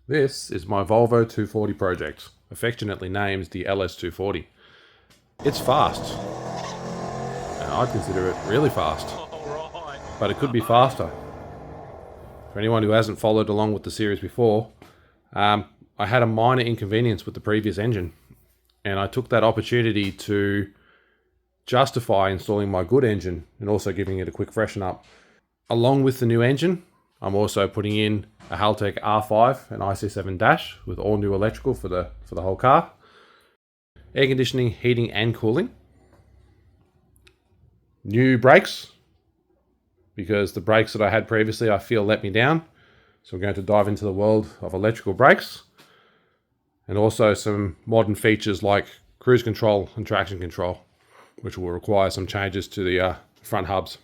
This is my Volvo 240 project, affectionately named the LS240. It's fast, and I'd consider it really fast, but it could be faster. For anyone who hasn't followed along with the series before, I had a minor inconvenience with the previous engine, and I took that opportunity to justify installing my good engine and also giving it a quick freshen up. Along with the new engine, I'm also putting in a Haltech R5 and IC7 dash with all new electrical for the whole car, air conditioning, heating and cooling, new brakes, because the brakes that I had previously I feel let me down, so I'm going to dive into the world of electrical brakes, and also some modern features like cruise control and traction control, which will require some changes to the front hubs.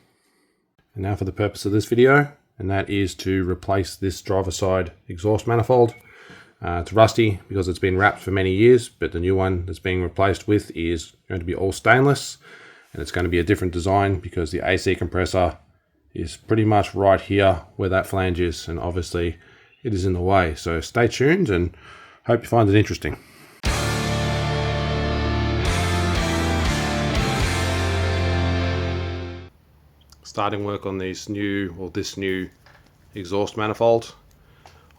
And now for the purpose of this video, and that is to replace this driver side exhaust manifold. It's rusty because it's been wrapped for many years, but the new one that's being replaced with is going to be all stainless, and it's going to be a different design because the AC compressor is pretty much right here where that flange is, and obviously it is in the way. So stay tuned and hope you find it interesting. Starting work on this new exhaust manifold.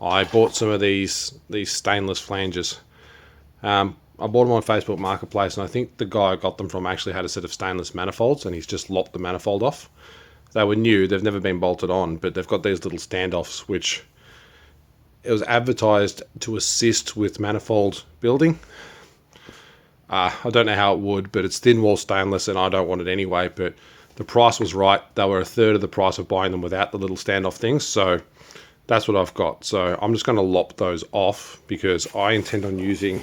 I bought some of these stainless flanges. I bought them on Facebook Marketplace, and I think the guy I got them from actually had a set of stainless manifolds, and he's just lopped the manifold off. They were new, they've never been bolted on, but they've got these little standoffs, which it was advertised to assist with manifold building. I don't know how it would, but it's thin wall stainless, and I don't want it anyway, but the price was right. They were a third of the price of buying them without the little standoff things, so that's what I've got. So I'm just going to lop those off because I intend on using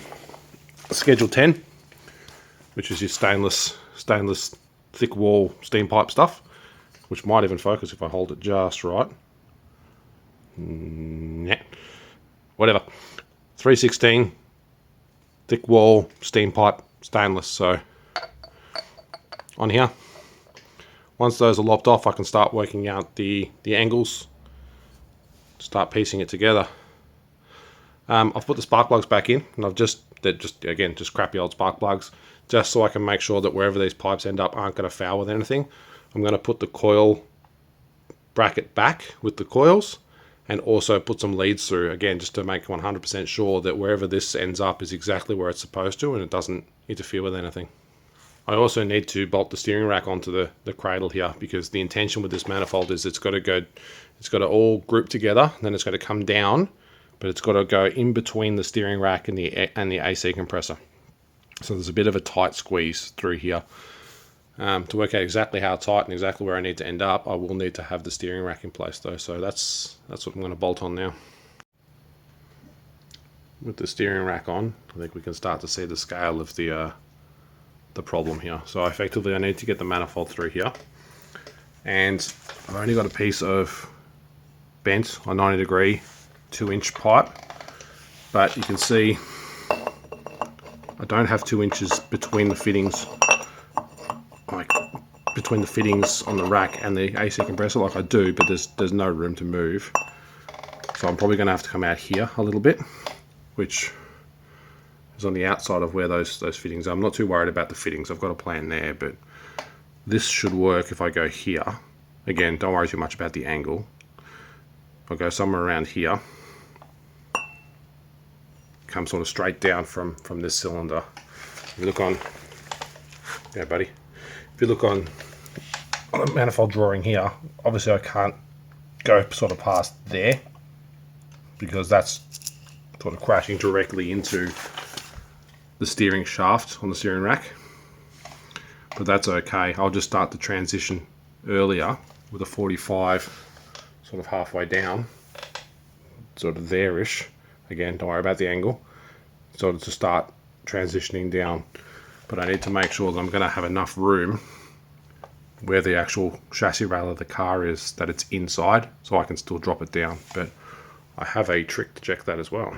Schedule 10, which is your stainless thick wall steam pipe stuff, which might even focus if I hold it just right. Yeah. Whatever. 316 thick wall steam pipe stainless. So on here, once those are lopped off, I can start working out the angles, start piecing it together. I've put the spark plugs back in, and they're just crappy old spark plugs, just so I can make sure that wherever these pipes end up aren't going to foul with anything. I'm going to put the coil bracket back with the coils, and also put some leads through, again, just to make 100% sure that wherever this ends up is exactly where it's supposed to, and it doesn't interfere with anything. I also need to bolt the steering rack onto the cradle here, because the intention with this manifold is it's got to all group together, then it's got to come down, but it's got to go in between the steering rack and the AC compressor. So there's a bit of a tight squeeze through here. To work out exactly how tight and exactly where I need to end up, I will need to have the steering rack in place though. So that's what I'm going to bolt on now. With the steering rack on, I think we can start to see the scale of the problem here. So effectively I need to get the manifold through here, and I've only got a piece of bent on 90 degree 2-inch pipe, but you can see I don't have 2 inches between the fittings, like between the fittings on the rack and the AC compressor like I do, but there's no room to move. So I'm probably going to have to come out here a little bit, which is on the outside of where those fittings are. I'm not too worried about the fittings, I've got a plan there, but this should work if I go here. Again, don't worry too much about the angle. I'll go somewhere around here, come sort of straight down from this cylinder. If you look on, yeah buddy, if you look on a manifold drawing here, obviously I can't go sort of past there, because that's sort of crashing directly into the steering shaft on the steering rack, but that's okay. I'll just start the transition earlier with a 45 sort of halfway down, sort of there-ish. Again, don't worry about the angle, sort of to start transitioning down, but I need to make sure that I'm going to have enough room where the actual chassis rail of the car is, that it's inside, so I can still drop it down. But I have a trick to check that as well.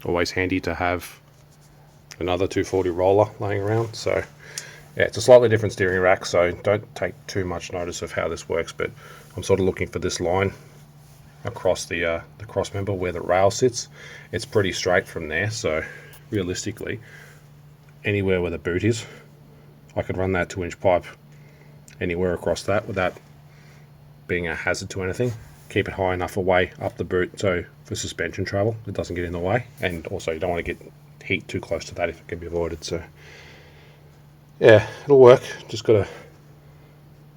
Always handy to have another 240 roller laying around. So yeah, it's a slightly different steering rack, so don't take too much notice of how this works, but I'm sort of looking for this line across the cross member where the rail sits. It's pretty straight from there, so realistically, anywhere where the boot is, I could run that 2-inch pipe anywhere across that without being a hazard to anything. Keep it high enough away up the boot so for suspension travel it doesn't get in the way, and also you don't want to get heat too close to that if it can be avoided. So yeah, it'll work. Just got to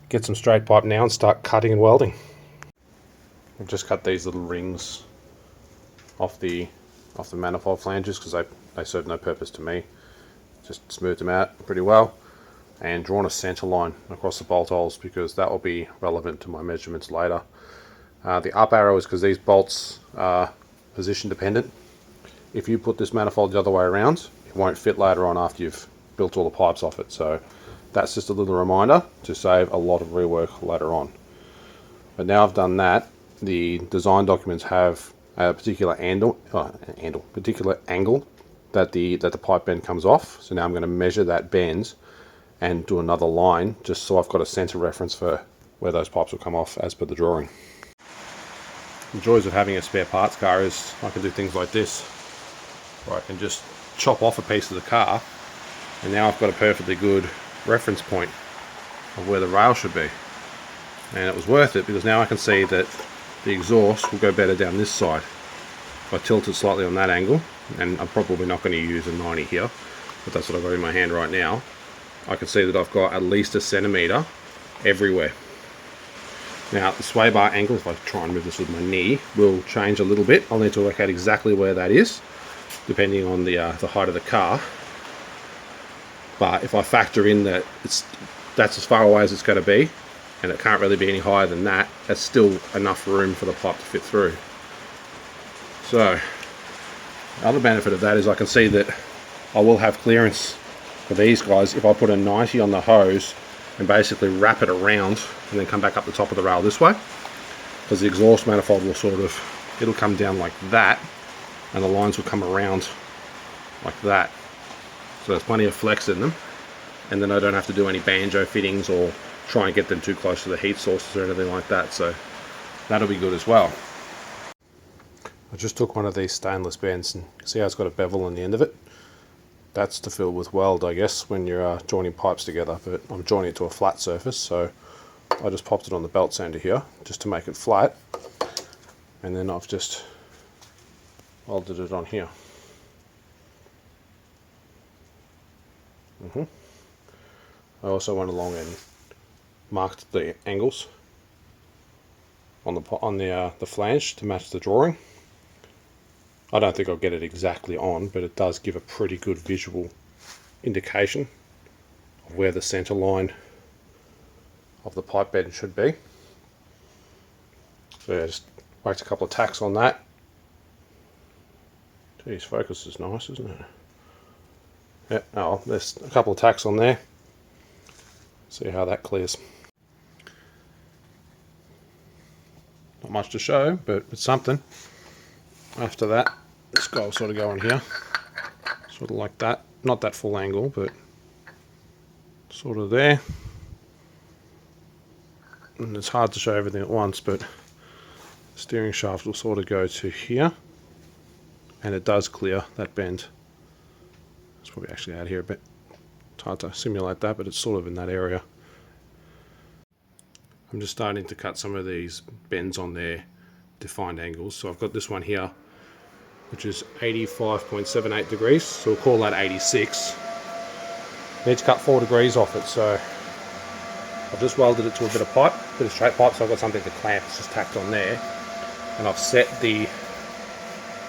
get some straight pipe now and start cutting and welding. I've just cut these little rings off the manifold flanges because they serve no purpose to me. Just smoothed them out pretty well and drawn a center line across the bolt holes because that will be relevant to my measurements later. The up arrow is because these bolts are position dependent. If you put this manifold the other way around, it won't fit later on after you've built all the pipes off it. So that's just a little reminder to save a lot of rework later on. But now I've done that, the design documents have a particular particular angle that the pipe bend comes off. So now I'm going to measure that bend and do another line just so I've got a center reference for where those pipes will come off as per the drawing. The joys of having a spare parts car is I can do things like this, where I can just chop off a piece of the car and now I've got a perfectly good reference point of where the rail should be. And it was worth it because now I can see that the exhaust will go better down this side. If I tilt it slightly on that angle, and I'm probably not going to use a 90 here, but that's what I've got in my hand right now, I can see that I've got at least a centimetre everywhere. Now the sway bar angle, if I try and move this with my knee, will change a little bit. I'll need to work out exactly where that is, depending on the height of the car. But if I factor in that that's as far away as it's going to be, and it can't really be any higher than that, that's still enough room for the pipe to fit through. So the other benefit of that is I can see that I will have clearance for these guys if I put a 90 on the hose and basically wrap it around and then come back up the top of the rail this way, because the exhaust manifold will it'll come down like that and the lines will come around like that. So there's plenty of flex in them, and then I don't have to do any banjo fittings or try and get them too close to the heat sources or anything like that, so that'll be good as well. I just took one of these stainless bends and see how it's got a bevel on the end of it. That's to fill with weld, I guess, when you're joining pipes together, but I'm joining it to a flat surface, so I just popped it on the belt sander here just to make it flat, and then I've just welded it on here. I also went along and marked the angles on the flange to match the drawing. I don't think I'll get it exactly on, but it does give a pretty good visual indication of where the center line of the pipe bed should be. So yeah, just whacked a couple of tacks on that. Geez, focus is nice, isn't it? Yeah, oh, there's a couple of tacks on there. See how that clears. Not much to show, but it's something. After that, this guy will sort of go on here, sort of like that. Not that full angle, but sort of there. And it's hard to show everything at once, but the steering shaft will sort of go to here, and it does clear that bend. It's probably actually out here a bit. It's hard to simulate that, but it's sort of in that area. I'm just starting to cut some of these bends on their defined angles. So I've got this one here, which is 85.78 degrees, so we'll call that 86. Need to cut 4 degrees off it, so I've just welded it to a bit of straight pipe, so I've got something to clamp. It's just tacked on there, and I've set the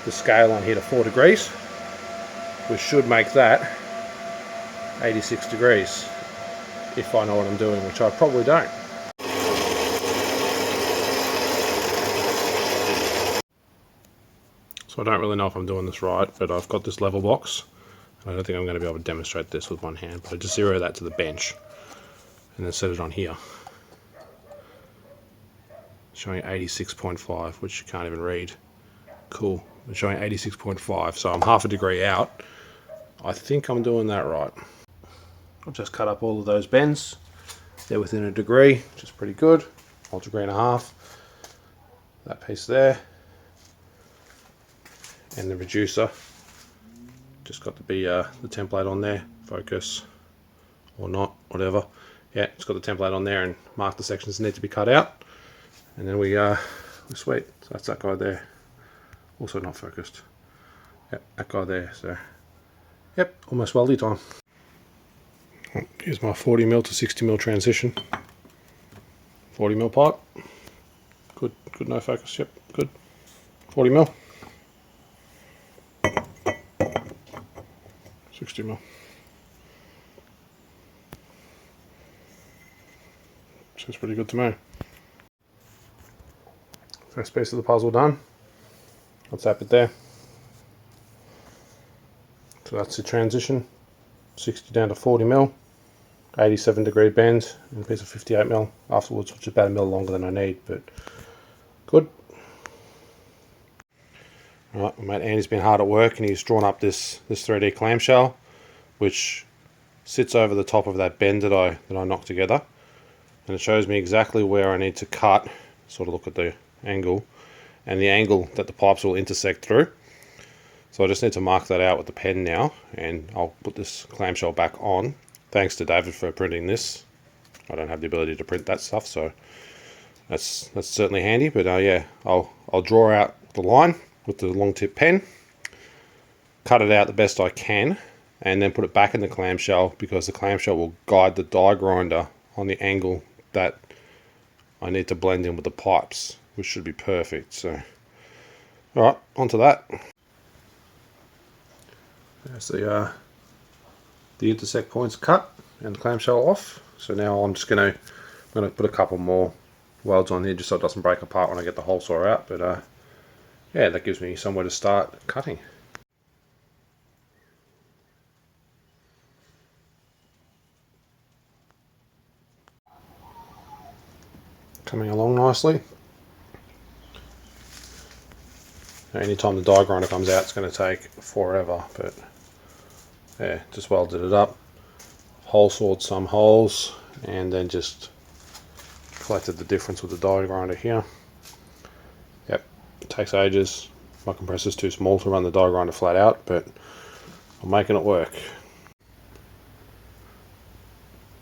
scale on here to 4 degrees, which should make that 86 degrees, if I know what I'm doing, which I probably don't. So I don't really know if I'm doing this right, but I've got this level box. I don't think I'm going to be able to demonstrate this with one hand, but I just zero that to the bench and then set it on here, showing 86.5, which you can't even read. Cool, it's showing 86.5, so I'm half a degree out. I think I'm doing that right. I've just cut up all of those bends. They're within a degree, which is pretty good. 1.5 degrees. that piece there, and the reducer. Just got to be the template on there, focus or not, whatever. Yeah, it's got the template on there and mark the sections that need to be cut out. And then we're sweet. So that's that guy there. Also not focused. Yep, that guy there. So, yep, almost weldy time. Here's my 40mm to 60mm transition. 40mm pipe. Good, no focus. Yep, good. 40mm. 60mm. Seems pretty good to me. First piece of the puzzle done. Let's tap it there. So that's the transition. 60 down to 40mm. 87-degree bend and a piece of 58mm afterwards, which is about a mil longer than I need, but good. Alright, my mate Andy's been hard at work and he's drawn up this 3D clamshell, which sits over the top of that bend that I knocked together, and it shows me exactly where I need to cut. Sort of look at the angle and the angle that the pipes will intersect through. So I just need to mark that out with the pen now, and I'll put this clamshell back on. Thanks to David for printing this. I don't have the ability to print that stuff, so that's certainly handy. But yeah, I'll draw out the line with the long tip pen, cut it out the best I can, and then put it back in the clamshell, because the clamshell will guide the die grinder on the angle that I need to blend in with the pipes, which should be perfect. So, all right, onto that. There's the intersect points cut and the clamshell off. So now I'm just gonna put a couple more welds on here just so it doesn't break apart when I get the hole saw out. But yeah, that gives me somewhere to start cutting. Coming along nicely. Anytime the die grinder comes out, it's going to take forever, but yeah, just welded it up, hole sawed some holes, and then just collected the difference with the die grinder here. Yep, it takes ages. My compressor's too small to run the die grinder flat out, but I'm making it work.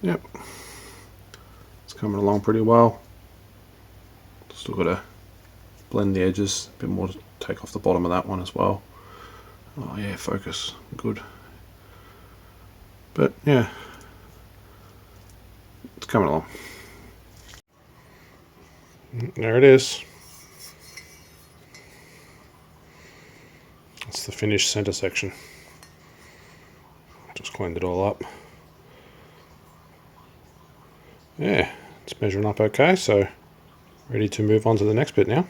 Yep, it's coming along pretty well. Still got to blend the edges, a bit more to take off the bottom of that one as well. Oh yeah, focus, good. But yeah, it's coming along. There it is. That's the finished center section. Just cleaned it all up. Yeah, it's measuring up okay, so ready to move on to the next bit now.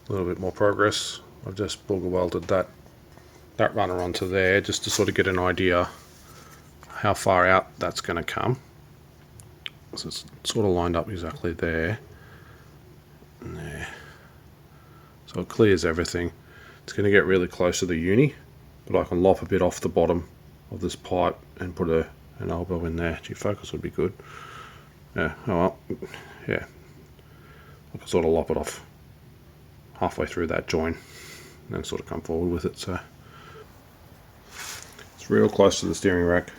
A little bit more progress. I've just booger welded that runner onto there just to sort of get an idea how far out that's going to come. So it's sort of lined up exactly there and there. So it clears everything. It's going to get really close to the uni, but I can lop a bit off the bottom of this pipe and put an elbow in there. Gee, focus would be good. Yeah, oh well, yeah. I can sort of lop it off halfway through that join and then sort of come forward with it. So it's real close to the steering rack.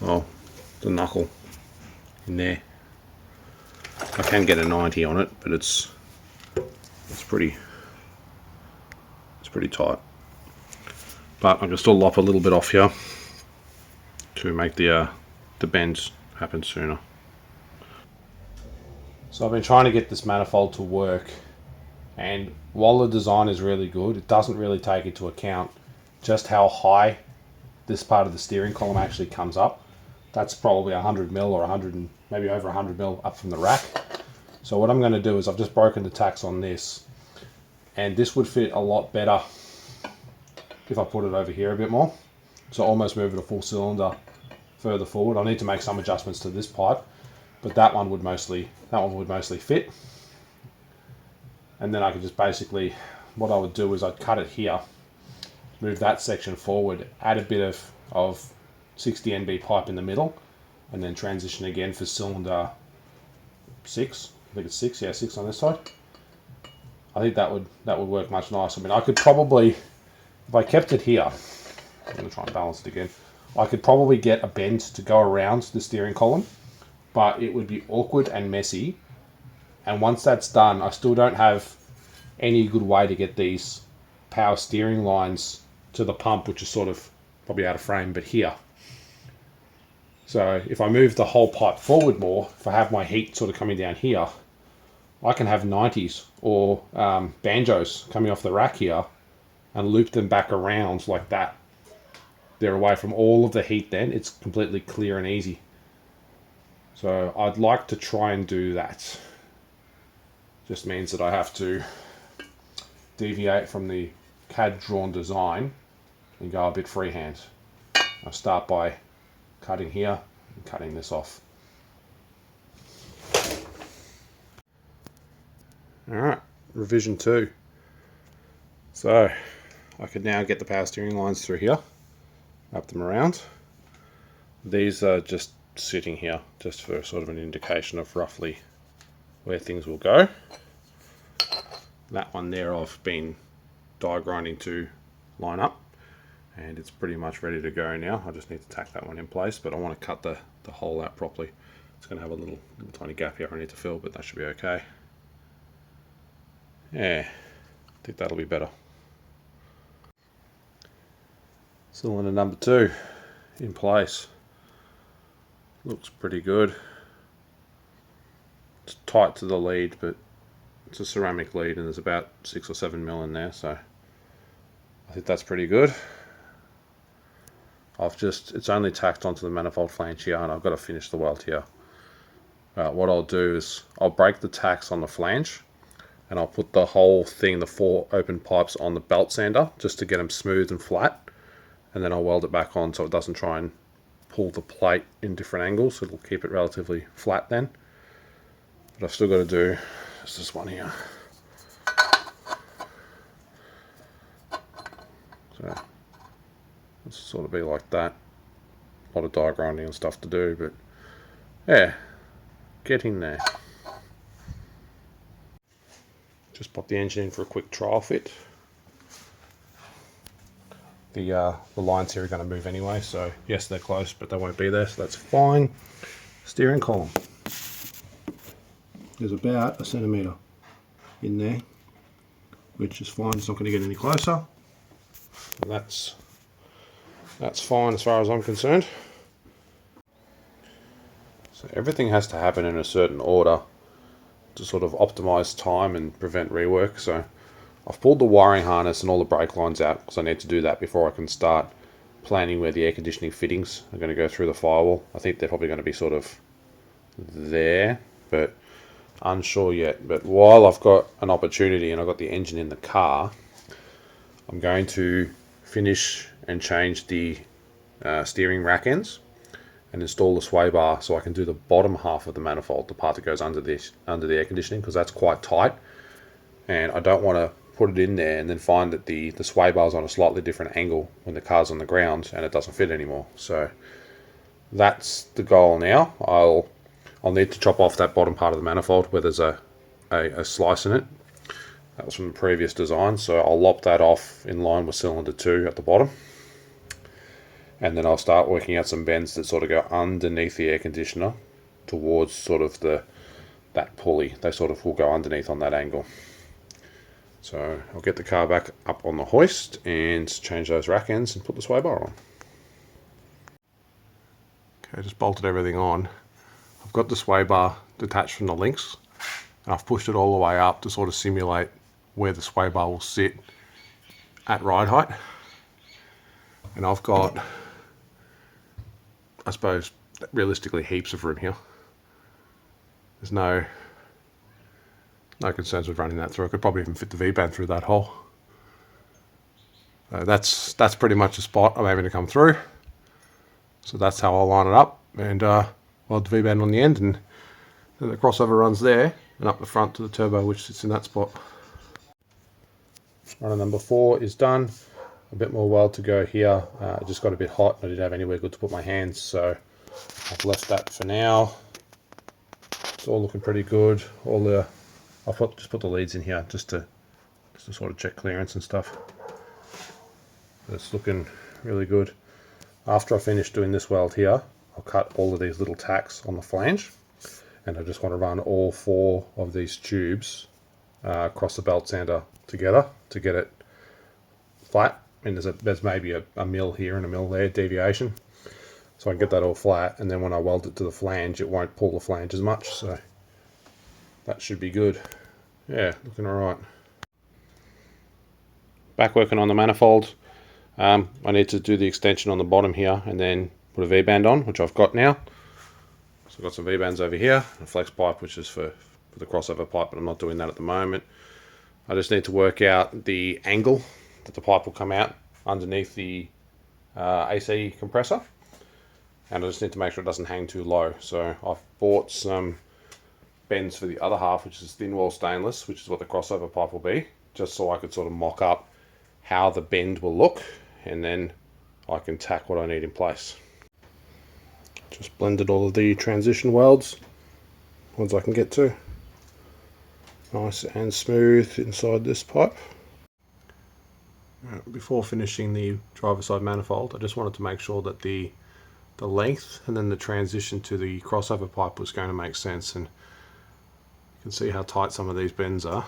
Well, the knuckle in there. I can get a 90 on it, but it's pretty tight. But I can still lop a little bit off here to make the bends happen sooner. So I've been trying to get this manifold to work, and while the design is really good, it doesn't really take into account just how high this part of the steering column actually comes up. That's probably 100mm or 100 and maybe over 100mm up from the rack. So what I'm going to do is I've just broken the tacks on this, and this would fit a lot better if I put it over here a bit more. So almost move it a full cylinder further forward. I'll need to make some adjustments to this pipe, but that one would mostly fit. And then I could just basically, what I would do is I'd cut it here, move that section forward, add a bit of 60 NB pipe in the middle, and then transition again for cylinder 6 I think it's 6, yeah, 6 on this side. I think that would work much nicer. I mean, I could probably, if I kept it here, I'm going to try and balance it again. I could probably get a bend to go around the steering column, but it would be awkward and messy. And once that's done, I still don't have any good way to get these power steering lines to the pump, which is sort of probably out of frame, but here. So if I move the whole pipe forward more, if I have my heat sort of coming down here, I can have 90s or banjos coming off the rack here and loop them back around like that. They're away from all of the heat then. It's completely clear and easy. So I'd like to try and do that. Just means that I have to deviate from the CAD drawn design and go a bit freehand. I'll start by cutting here and cutting this off. Alright, revision 2. So I can now get the power steering lines through here, wrap them around. These are just sitting here just for sort of an indication of roughly where things will go. That one there I've been die grinding to line up, and it's pretty much ready to go now. I just need to tack that one in place, but I want to cut the hole out properly. It's going to have a little tiny gap here I need to fill, but that should be okay. Yeah, I think that'll be better. Cylinder number 2 in place. Looks pretty good. It's tight to the lead, but it's a ceramic lead and there's about 6 or 7 mil in there, so I think that's pretty good. It's only tacked onto the manifold flange here, and I've got to finish the weld here. What I'll do is I'll break the tacks on the flange, and I'll put the whole thing, the 4 open pipes, on the belt sander just to get them smooth and flat, and then I'll weld it back on so it doesn't try and pull the plate in different angles. It'll keep it relatively flat then. But I've still got to do this one here. So it's sort of be like that. A lot of die grinding and stuff to do, but yeah, getting there. Just pop the engine in for a quick trial fit. The lines here are going to move anyway, so yes, they're close, but they won't be there, so that's fine. Steering column. There's about a centimetre in there, which is fine. It's not going to get any closer. And that's fine as far as I'm concerned. So everything has to happen in a certain order to sort of optimize time and prevent rework. So I've pulled the wiring harness and all the brake lines out because I need to do that before I can start planning where the air conditioning fittings are going to go through the firewall. I think they're probably going to be sort of there, but unsure yet. But while I've got an opportunity and I've got the engine in the car, I'm going to finish and change the steering rack ends and install the sway bar so I can do the bottom half of the manifold, the part that goes under the air conditioning, because that's quite tight, and I don't want to put it in there and then find that the sway bar is on a slightly different angle when the car's on the ground and it doesn't fit anymore. So that's the goal now. I'll need to chop off that bottom part of the manifold where there's a slice in it. That was from the previous design, so I'll lop that off in line with cylinder 2 at the bottom, and then I'll start working out some bends that sort of go underneath the air conditioner towards sort of that pulley. They sort of will go underneath on that angle. So I'll get the car back up on the hoist and change those rack ends and put the sway bar on. Okay, just bolted everything on. I've got the sway bar detached from the links, and I've pushed it all the way up to sort of simulate where the sway bar will sit at ride height. And I've got, I suppose, realistically heaps of room here. There's no concerns with running that through. I could probably even fit the V-band through that hole. That's pretty much the spot I'm aiming to come through. So that's how I'll line it up, and weld the V-band on the end, and then the crossover runs there and up the front to the turbo, which sits in that spot. Runner number 4 is done. A bit more weld to go here. It just got a bit hot and I didn't have anywhere good to put my hands, so I've left that for now. It's all looking pretty good. All the just put the leads in here just to sort of check clearance and stuff. It's looking really good. After I finish doing this weld here, I'll cut all of these little tacks on the flange, and I just want to run all 4 of these tubes across the belt sander together to get it flat. And there's maybe a mil here and a mil there deviation, so I can get that all flat, and then when I weld it to the flange it won't pull the flange as much, so that should be good. Yeah, looking alright. Back working on the manifold. I need to do the extension on the bottom here and then put a V-band on, which I've got now. So I've got some V-bands over here, a flex pipe which is for the crossover pipe, but I'm not doing that at the moment. I just need to work out the angle that the pipe will come out underneath the AC compressor, and I just need to make sure it doesn't hang too low. So I've bought some bends for the other half, which is thin wall stainless, which is what the crossover pipe will be, just so I could sort of mock up how the bend will look, and then I can tack what I need in place. Just blended all of the transition welds, ones I can get to. Nice and smooth inside this pipe. Before finishing the driver side manifold, I just wanted to make sure that the length and then the transition to the crossover pipe was going to make sense, and you can see how tight some of these bends are.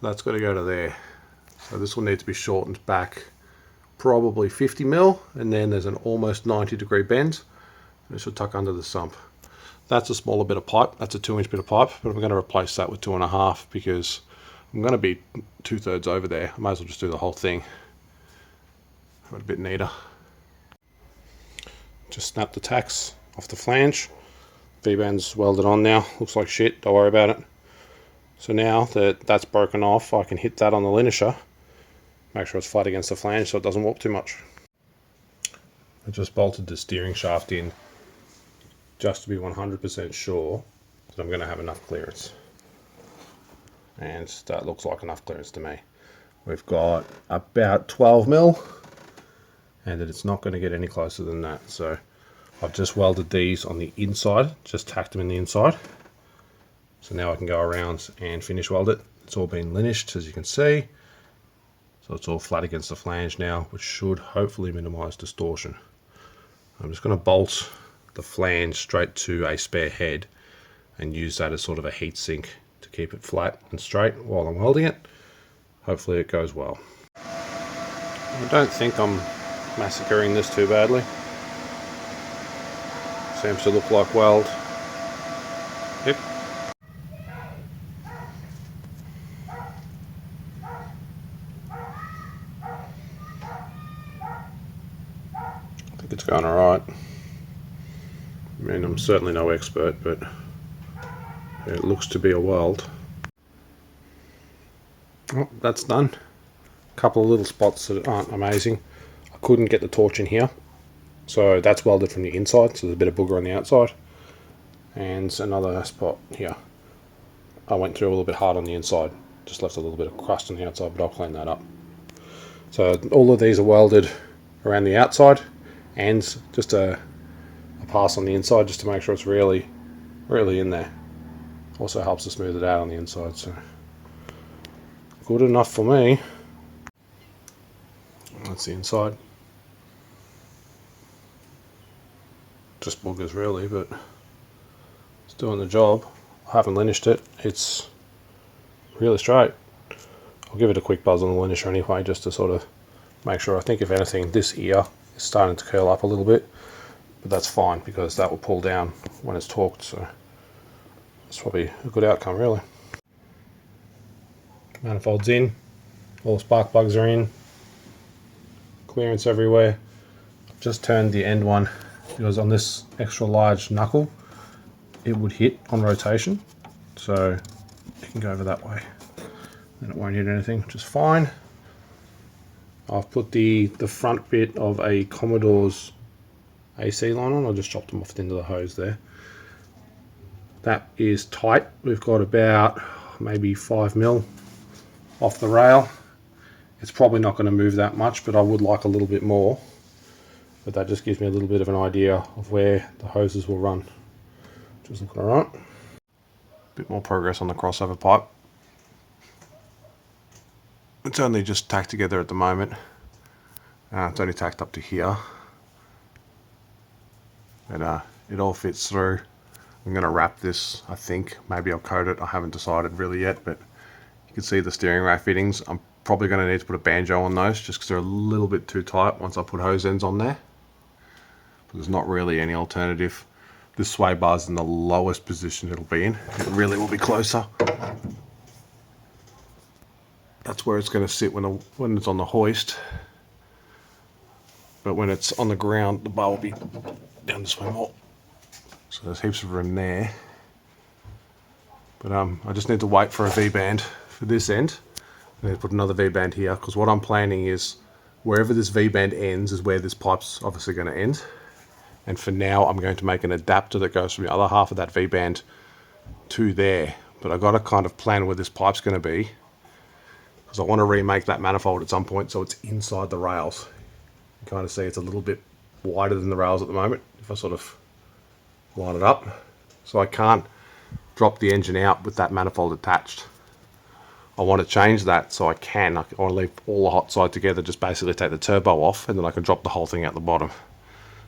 That's got to go to there. So this will need to be shortened back probably 50 mil, and then there's an almost 90-degree bend. It should tuck under the sump. That's a smaller bit of pipe. That's a 2-inch bit of pipe, but I'm going to replace that with 2.5 because I'm going to be 2/3 over there. I might as well just do the whole thing. Have it a bit neater. Just snap the tacks off the flange. V-band's welded on now. Looks like shit. Don't worry about it. So now that that's broken off, I can hit that on the linisher. Make sure it's flat against the flange so it doesn't warp too much. I just bolted the steering shaft in just to be 100% sure that I'm going to have enough clearance. And that looks like enough clearance to me. We've got about 12 mil, and that it's not going to get any closer than that. So I've just welded these on the inside, just tacked them in the inside. So now I can go around and finish weld it. It's all been linished, as you can see. So it's all flat against the flange now, which should hopefully minimize distortion. I'm just going to bolt the flange straight to a spare head and use that as sort of a heat sink to keep it flat and straight while I'm welding it. Hopefully it goes well. I don't think I'm massacring this too badly. Seems to look like weld. Yep. I think it's going alright. I mean, I'm certainly no expert, but it looks to be a weld. Oh, that's done. A couple of little spots that aren't amazing. I couldn't get the torch in here, so that's welded from the inside, so there's a bit of booger on the outside. And another spot here. I went through a little bit hard on the inside, just left a little bit of crust on the outside, but I'll clean that up. So all of these are welded around the outside, and just a pass on the inside just to make sure it's really in there. Also helps to smooth it out on the inside, so good enough for me. That's the inside. Just boogers really, but it's doing the job. I haven't linished it. It's really straight. I'll give it a quick buzz on the linisher anyway, just to sort of make sure. I think if anything, this ear is starting to curl up a little bit, but that's fine because that will pull down when it's torqued, so it's probably a good outcome really. Manifold's in, all the spark plugs are in, clearance everywhere. I've just turned the end one because on this extra large knuckle it would hit on rotation, so it can go over that way and it won't hit anything, which is fine. I've put the front bit of a Commodore's AC line on. I just chopped them off the end of the hose there. That is tight. We've got about maybe 5 mil off the rail. It's probably not going to move that much, but I would like a little bit more. But that just gives me a little bit of an idea of where the hoses will run. Just looking alright. Bit more progress on the crossover pipe. It's only just tacked together at the moment. It's only tacked up to here. But it all fits through. I'm going to wrap this, I think. Maybe I'll coat it. I haven't decided really yet, but you can see the steering rail fittings. I'm probably going to need to put a banjo on those just because they're a little bit too tight once I put hose ends on there. But there's not really any alternative. This sway bar is in the lowest position it'll be in. It really will be closer. That's where it's going to sit when it's on the hoist. But when it's on the ground, the bar will be down this way more. So there's heaps of room there. But I just need to wait for a V-band for this end. I need to put another V-band here, because what I'm planning is wherever this V-band ends is where this pipe's obviously going to end. And for now, I'm going to make an adapter that goes from the other half of that V-band to there. But I've got to kind of plan where this pipe's going to be, because I want to remake that manifold at some point so it's inside the rails. You kind of see it's a little bit wider than the rails at the moment if I sort of line it up. So I can't drop the engine out with that manifold attached. I want to change that so I can. I want to leave all the hot side together, just basically take the turbo off, and then I can drop the whole thing out the bottom.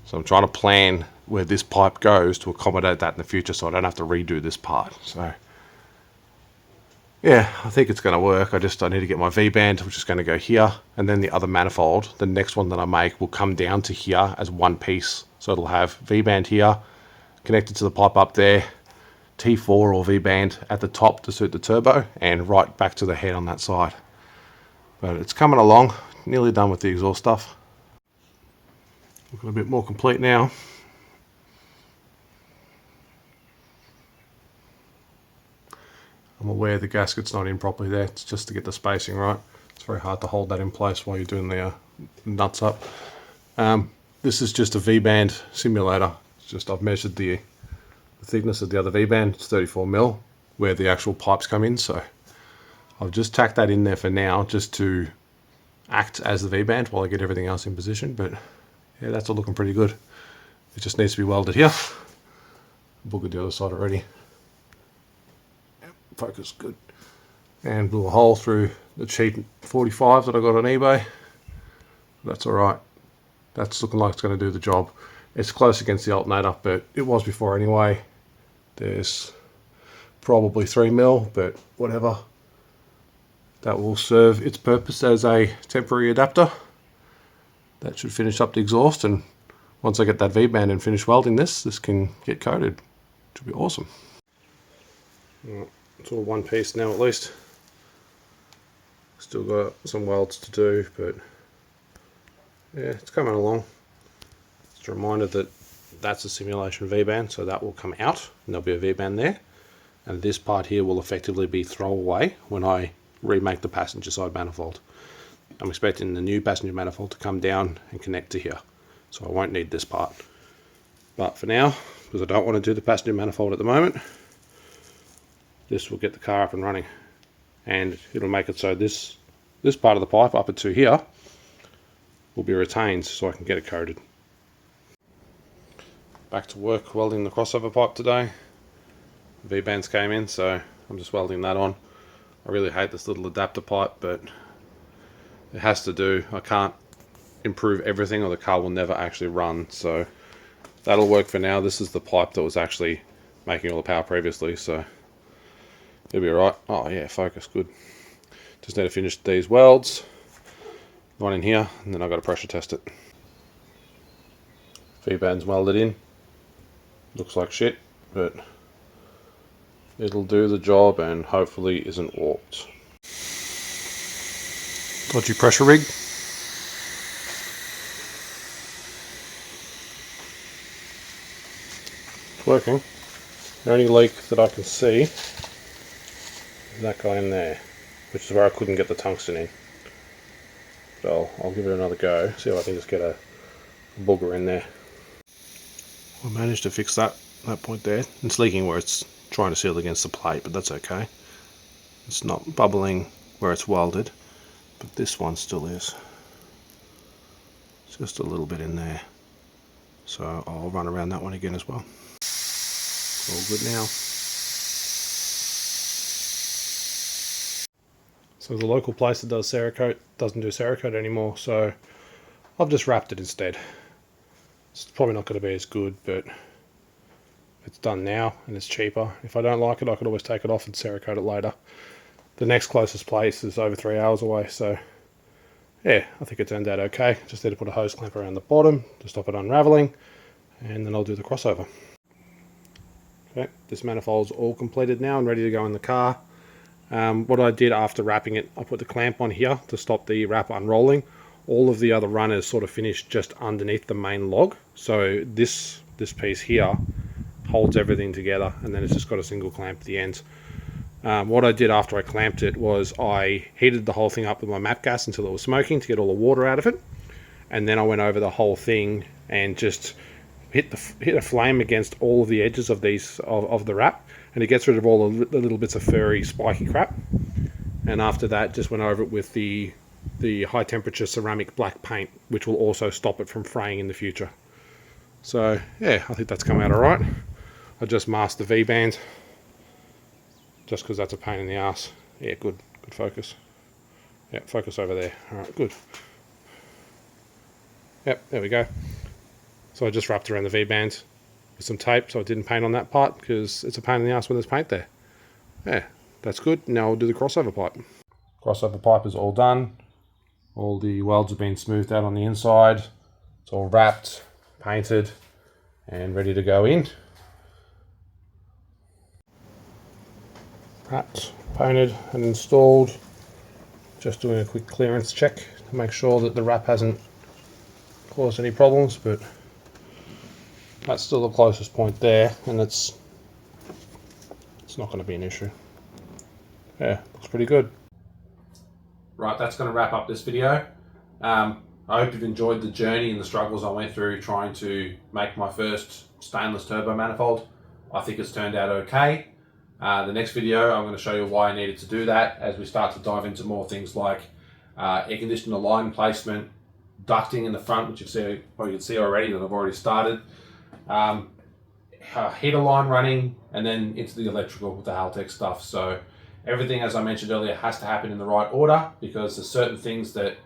So I'm trying to plan where this pipe goes to accommodate that in the future so I don't have to redo this part. So yeah, I think it's going to work. I need to get my V-band, which is going to go here, and then the other manifold, the next one that I make, will come down to here as one piece. So it'll have V-band here, connected to the pipe up there, T4 or V-band at the top to suit the turbo, and right back to the head on that side. But it's coming along, nearly done with the exhaust stuff. Looking a bit more complete now. I'm aware the gasket's not in properly there. It's just to get the spacing right. It's very hard to hold that in place while you're doing the nuts up. This is just a V-band simulator. It's just I've measured the thickness of the other V-band. It's 34mm where the actual pipes come in. So I've just tacked that in there for now just to act as the V-band while I get everything else in position. But yeah, that's all looking pretty good. It just needs to be welded here. Boogered the other side already. Focus good, and blew a hole through the cheap 45 that I got on eBay. That's alright. That's looking like it's going to do the job. It's close against the alternator, but it was before anyway. There's probably 3mm, but whatever. That will serve its purpose as a temporary adapter. That should finish up the exhaust, and once I get that V-band and finish welding this can get coated, which will be awesome. It's all one piece now at least. Still got some welds to do, but yeah, it's coming along. Just a reminder that that's a simulation V-band, so that will come out and there'll be a V-band there. And this part here will effectively be throwaway when I remake the passenger side manifold. I'm expecting the new passenger manifold to come down and connect to here, so I won't need this part. But for now, because I don't want to do the passenger manifold at the moment, this will get the car up and running, and it'll make it so this part of the pipe up to here will be retained so I can get it coated. Back to work welding the crossover pipe today. V-bands came in, so I'm just welding that on. I really hate this little adapter pipe, but it has to do. I can't improve everything or the car will never actually run, so that'll work for now. This is the pipe that was actually making all the power previously, so it'll be alright. Oh yeah, focus, good. Just need to finish these welds. One in here, and then I've got to pressure test it. V-band's welded in. Looks like shit, but it'll do the job and hopefully isn't warped. Dodgy pressure rig. It's working. The only leak that I can see is that guy in there, which is where I couldn't get the tungsten in. So I'll give it another go, see if I can just get a booger in there. I managed to fix that point there. It's leaking where it's trying to seal against the plate, but that's okay. It's not bubbling where it's welded, but this one still is. Just a little bit in there. So I'll run around that one again as well. All good now. So the local place that does Cerakote doesn't do Cerakote anymore, so I've just wrapped it instead. It's probably not going to be as good, but it's done now and it's cheaper. If I don't like it, I could always take it off and Cerakote it later. The next closest place is over 3 hours away, so yeah, I think it turned out okay. Just need to put a hose clamp around the bottom to stop it unraveling, and then I'll do the crossover. Okay, this manifold's all completed now and ready to go in the car. What I did after wrapping it, I put the clamp on here to stop the wrap unrolling. All of the other runners sort of finished just underneath the main log, so this piece here holds everything together, and then it's just got a single clamp at the end. What I did after I clamped it was I heated the whole thing up with my MAP gas until it was smoking to get all the water out of it, and then I went over the whole thing and just hit a flame against all of the edges of these of the wrap, and it gets rid of all the little bits of furry spiky crap. And after that, just went over it with the high temperature ceramic black paint, which will also stop it from fraying in the future. So yeah, I think that's come out alright. I just masked the V-band just because that's a pain in the ass. Yeah, good focus. Yeah, focus over there. Alright, good. Yep, there we go. So I just wrapped around the V-band with some tape so I didn't paint on that part because it's a pain in the ass when there's paint there. Yeah, that's good. Now I'll do the crossover pipe. Crossover pipe is all done. All the welds have been smoothed out on the inside. It's all wrapped, painted, and ready to go in. Wrapped, painted and installed. Just doing a quick clearance check to make sure that the wrap hasn't caused any problems, but that's still the closest point there, and it's not going to be an issue. Yeah, looks pretty good. Right, that's going to wrap up this video. I hope you've enjoyed the journey and the struggles I went through trying to make my first stainless turbo manifold. I think it's turned out okay. The next video, I'm going to show you why I needed to do that as we start to dive into more things like air conditioner line placement, ducting in the front, which you can see already that I've already started, heater line running, and then into the electrical with the Haltech stuff. So everything, as I mentioned earlier, has to happen in the right order because there's certain things that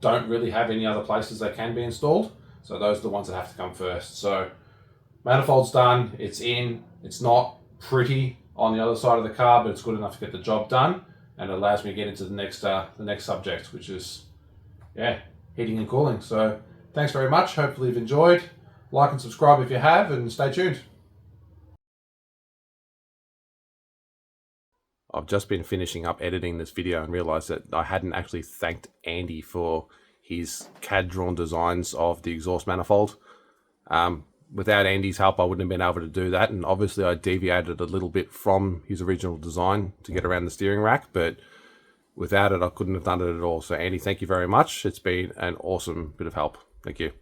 don't really have any other places they can be installed. So those are the ones that have to come first. So manifold's done, it's in, it's not pretty on the other side of the car, but it's good enough to get the job done, and it allows me to get into the next subject, which is, yeah, heating and cooling. So thanks very much. Hopefully you've enjoyed. Like and subscribe if you have, and stay tuned. I've just been finishing up editing this video and realized that I hadn't actually thanked Andy for his CAD drawn designs of the exhaust manifold. Without Andy's help, I wouldn't have been able to do that, and obviously I deviated a little bit from his original design to get around the steering rack, but without it I couldn't have done it at all. So Andy, thank you very much. It's been an awesome bit of help. Thank you.